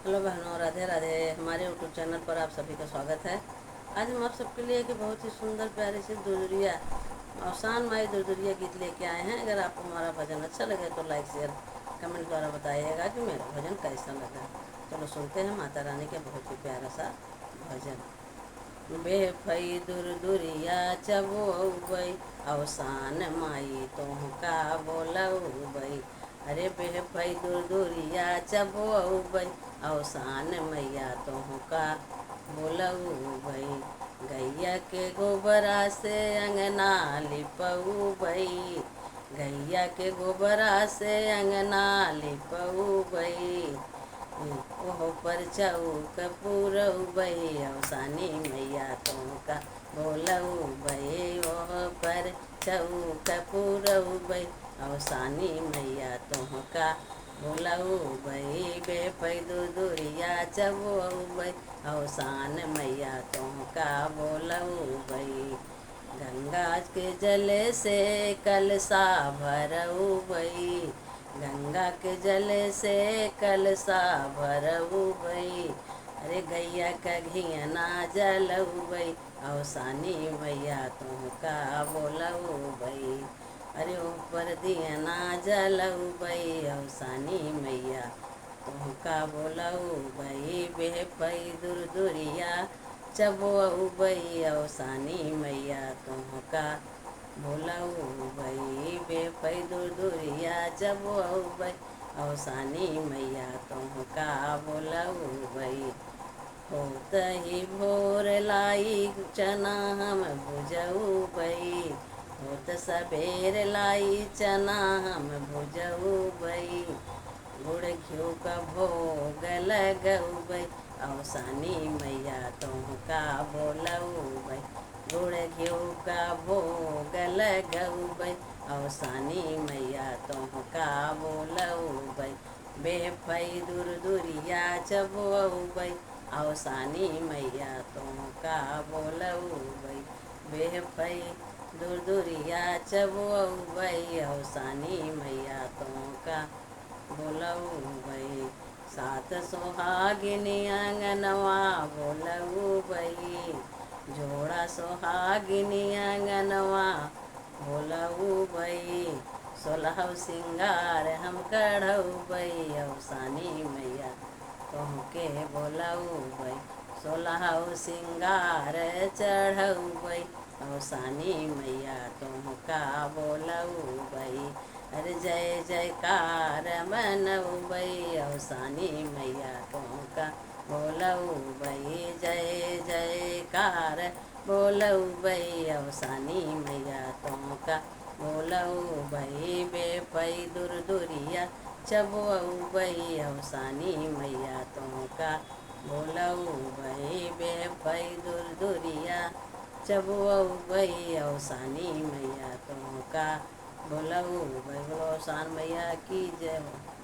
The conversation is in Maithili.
हेलो बहनों, राधे राधे। हमारे यूट्यूब चैनल पर आप सभी का स्वागत है। आज हम आप सबके लिए एक बहुत ही सुंदर प्यारी सी दुदुरिया अवसान माई दुदुरिया गीत लेके आए हैं। अगर आपको हमारा भजन अच्छा लगे तो लाइक शेयर कमेंट द्वारा बताइएगा कि मेरा भजन कैसा लगा। चलो सुनते हैं माता रानी के बहुत ही प्यारा सा भजन। बेफई दूर दुरिया चबोबई अवसान माई तोहका बोलबई। अरे बेफई दूर दुरिया चबोबई अवसान मैया तोहका बोलबई। गैया के गोबरा से अंगना लिपउबई। गैया के गोबरा से अंगना लिपउबई। ओहो पर चौक पुरउबई अवसानी मैया तोहका बोलउबई। ओह पर चौक पुरउबई अवसानी मैया तोहका बोलउबई। बेफई दुदुरिया चबोबई अवसान मैया तोहका बोलउबई। गंगा के जल से कलसा भरउबई। गंगा के जल से कलसा भरउबई। अरे गैया का घियना जलउबई अवसानी मैया तोहका बोलउबई। अरे ऊपर दियना जलउबई अवसानी मैया तोहका बोलउबई। बेफई दूर दुरिया चबोबई अवसानी मैया तोहका बोलउबई। बेफई दूर दुरिया चबोबई अवसानी मैया तोहका बोलउबई। होत ही भोर लाई चना हम भुजउबई। होत सबेर लाई चना हम भुजउबई। गुड़ घिउ का भोग लगउबई अवसानी मैया तोहका बोलउबई। गुड़ घिउ का भोग लगउबई अवसानी मैया तोहका बोलउबई। बेफई दूर दुरिया चबोबई अवसानी मैया तोहका बोलउबई। बेफई दूर दुरिया चबोबई अवसानी मैया तोहका बोलउबई। सात सोहागिनी अंगनवा बोलउबई। जोड़ा सोहागिनी अंगनवा बोलउबई। सोलहव सिंगार हम कढ़उबई अवसानी मैया तोहके बोलउबई। सोलहव सिंगार चढ़उबई अवसानी मैया तोहका बोलउबई। अरे जय जयकार मनउबई अवसानी मैया तोहका बोलउबई। जय जयकार बोलउबई अवसानी मैया तोहका बोलउबई। बेफई दूर दुरिया चबोबई अवसानी मैया तोहका बोलउबई। बेफई दूर दुरिया चबोबई अवसानी मैया तोहका बोलउबई। बोलो अवसान मैया की जय हो।